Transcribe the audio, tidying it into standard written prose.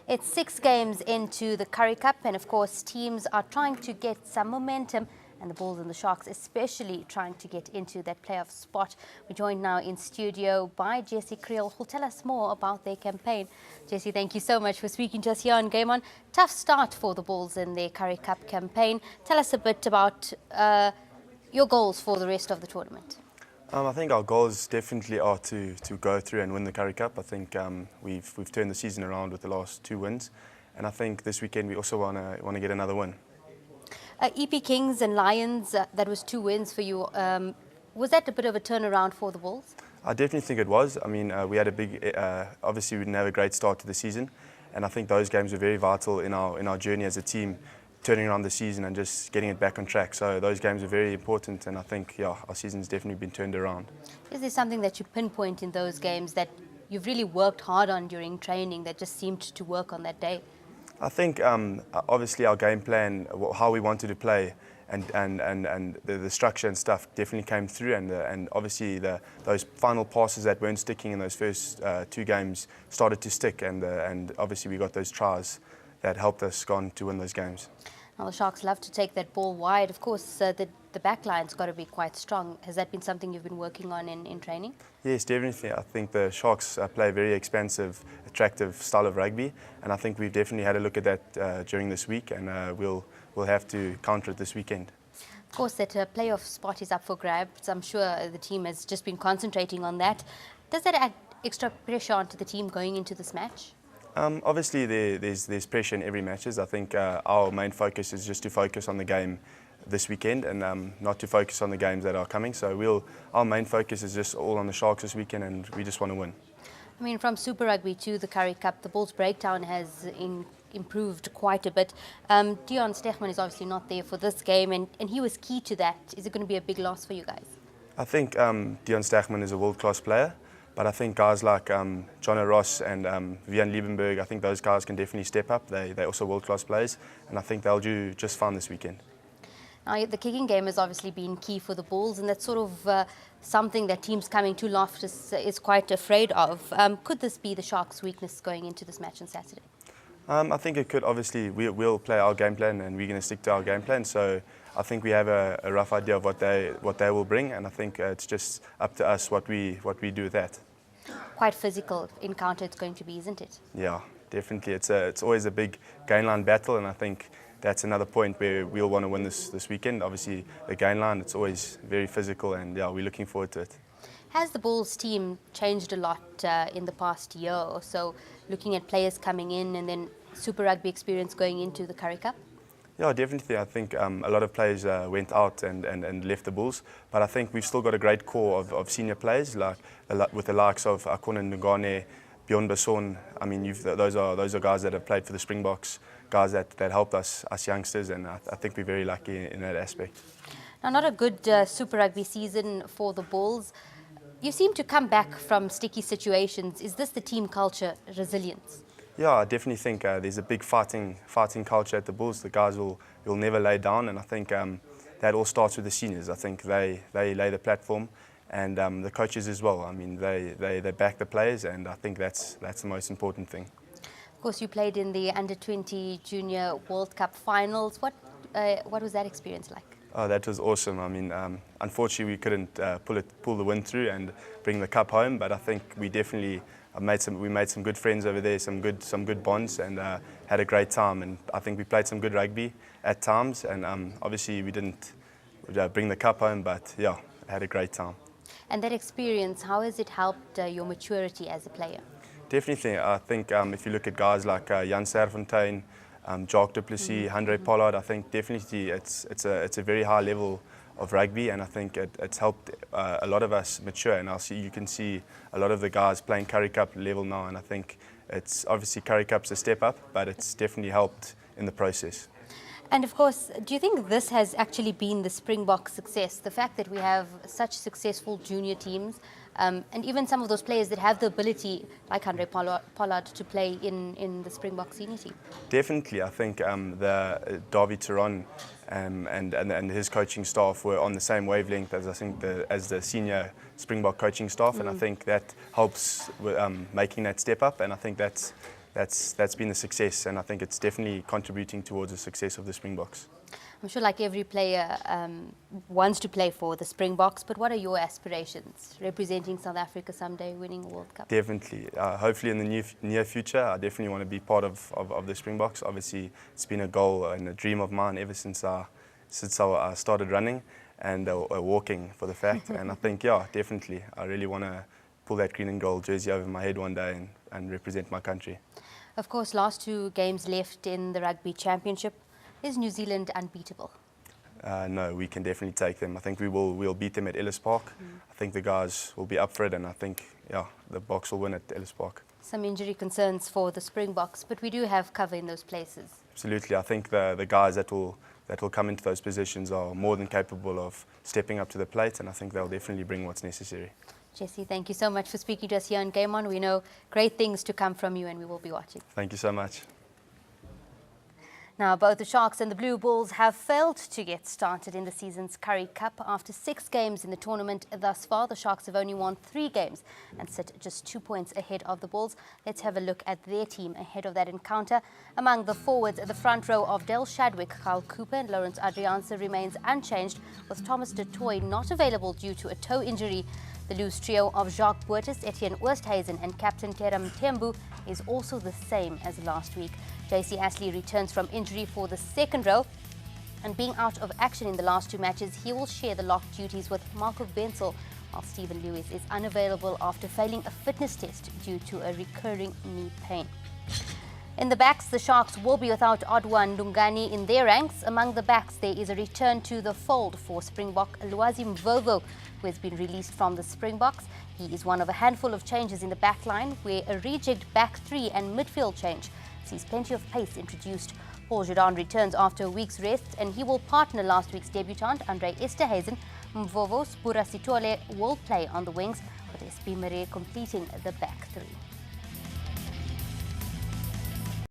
It's 6 games into the Currie Cup, and of course teams are trying to get some momentum, and the Bulls and the Sharks especially trying to get into that playoff spot. We're joined now in studio by Kriel, who'll tell us more about their campaign. Jessie, thank you so much for speaking to us here on Game On. Tough start for the Bulls in their Currie Cup campaign. Tell us a bit about your goals for the rest of the tournament. I think our goals definitely are to go through and win the Currie Cup. I think we've turned the season around with the last 2 wins, and I think this weekend we also want to get another win. EP Kings and Lions, that was 2 wins for you. Was that a bit of a turnaround for the Bulls? I definitely think it was. I mean, we had a big. Obviously, we didn't have a great start to the season, and I think those games were very vital in our journey as a team, turning around the season and just getting it back on track. So those games are very important, and I think our season's definitely been turned around. Is there something that you pinpoint in those games that you've really worked hard on during training that just seemed to work on that day? I think obviously our game plan, how we wanted to play, and the structure and stuff definitely came through, and obviously those final passes that weren't sticking in those first 2 games started to stick, and obviously we got those tries that helped us go on to win those games. Now the Sharks love to take that ball wide. Of course, the back line's got to be quite strong. Has that been something you've been working on in training? Yes, definitely. I think the Sharks play a very expansive, attractive style of rugby, and I think we've definitely had a look at that during this week, and we'll have to counter it this weekend. Of course, that playoff spot is up for grabs. I'm sure the team has just been concentrating on that. Does that add extra pressure onto the team going into this match? Obviously, there's pressure in every matches. I think our main focus is just to focus on the game this weekend, and not to focus on the games that are coming. So our main focus is just all on the Sharks this weekend, and we just want to win. I mean, from Super Rugby to the Currie Cup, the Bulls' breakdown has improved quite a bit. Deon Stegman is obviously not there for this game, and he was key to that. Is it going to be a big loss for you guys? I think Deon Stegman is a world-class player. But I think guys like John Ross and Vian Liebenberg, I think those guys can definitely step up. They're also world-class players, and I think they'll do just fine this weekend. Now, the kicking game has obviously been key for the Bulls, and that's sort of something that teams coming to Loftus is quite afraid of. Could this be the Sharks' weakness going into this match on Saturday? I think it could. Obviously, we'll play our game plan, and we're going to stick to our game plan. So I think we have a rough idea of what they will bring, and I think it's just up to us what we do with that. Quite physical encounter it's going to be, isn't it? Yeah, definitely. It's always a big gain line battle, and I think that's another point where we'll want to win this weekend. Obviously, the gain line, it's always very physical, and yeah, we're looking forward to it. Has the Bulls team changed a lot in the past year or so, looking at players coming in and then Super Rugby experience going into the Currie Cup? Yeah, definitely. I think a lot of players went out and left the Bulls, but I think we've still got a great core of senior players, with the likes of Akona Ngane, Bjorn Basson. I mean, those are guys that have played for the Springboks, guys that helped us youngsters, and I think we're very lucky in that aspect. Now, not a good Super Rugby season for the Bulls. You seem to come back from sticky situations. Is this the team culture, resilience? Yeah, I definitely think there's a big fighting culture at the Bulls. The guys will never lay down, and I think that all starts with the seniors. I think they lay the platform, and the coaches as well. I mean, they back the players, and I think that's the most important thing. Of course, you played in the Under-20 Junior World Cup finals. What was that experience like? Oh, that was awesome. I mean, unfortunately, we couldn't pull the win through and bring the cup home, but I think we definitely made some good friends over there, some good bonds, and had a great time. And I think we played some good rugby at times, and obviously we didn't bring the cup home, but yeah, I had a great time. And that experience, how has it helped your maturity as a player? Definitely. I think if you look at guys like Jan Serfontein, Jacques du Plessis, Andre Pollard, I think definitely it's a very high level of rugby, and I think it's helped a lot of us mature, and you can see a lot of the guys playing Currie Cup level now, and I think it's obviously Currie Cup's a step up, but it's definitely helped in the process. And of course, do you think this has actually been the Springbok success, the fact that we have such successful junior teams, and even some of those players that have the ability, like Andre Pollard, to play in the Springbok senior team? Definitely. I think the Davy Turon and his coaching staff were on the same wavelength as the senior Springbok coaching staff, and I think that helps with making that step up, and I think that's that's been the success, and I think it's definitely contributing towards the success of the Springboks. I'm sure like every player wants to play for the Springboks, but what are your aspirations? Representing South Africa someday, winning a World Cup? Definitely. Hopefully in the near future, I definitely want to be part of the Springboks. Obviously, it's been a goal and a dream of mine ever since I started running and walking, for the fact. And I think, yeah, definitely, I really want to pull that green and gold jersey over my head one day and represent my country. Of course, last 2 games left in the Rugby Championship. Is New Zealand unbeatable? No, we can definitely take them. I think we'll beat them at Ellis Park. I think the guys will be up for it, and I think, yeah, the Boks will win at Ellis Park. Some injury concerns for the Springboks, but we do have cover in those places. Absolutely. I think the guys that will come into those positions are more than capable of stepping up to the plate, and I think they'll definitely bring what's necessary. Jesse, thank you so much for speaking to us here on Game On. We know great things to come from you, and we will be watching. Thank you so much. Now, both the Sharks and the Blue Bulls have failed to get started in the season's Currie Cup. After 6 games in the tournament thus far, the Sharks have only won 3 games and sit just 2 points ahead of the Bulls. Let's have a look at their team ahead of that encounter. Among the forwards, the front row of Del Shadwick, Kyle Cooper and Lawrence Adrianse remains unchanged, with Thomas du Toit not available due to a toe injury. The loose trio of Jacques Boertes, Etienne Oosthuizen and captain Kerem Tembu is also the same as last week. JC Astley returns from injury for the second row, and being out of action in the last 2 matches, he will share the lock duties with Marco Bensel, while Stephen Lewis is unavailable after failing a fitness test due to a recurring knee pain. In the backs, the Sharks will be without Odwan Ndungane in their ranks. Among the backs, there is a return to the fold for Springbok Lwazi Mvovo, who has been released from the Springboks. He is one of a handful of changes in the back line, where a rejigged back 3 and midfield change sees plenty of pace introduced. Paul Jordan returns after a week's rest, and he will partner last week's debutant, Andre Esterhuizen. Mvovo Spura Sitole will play on the wings, with SP Mahreen completing the back 3.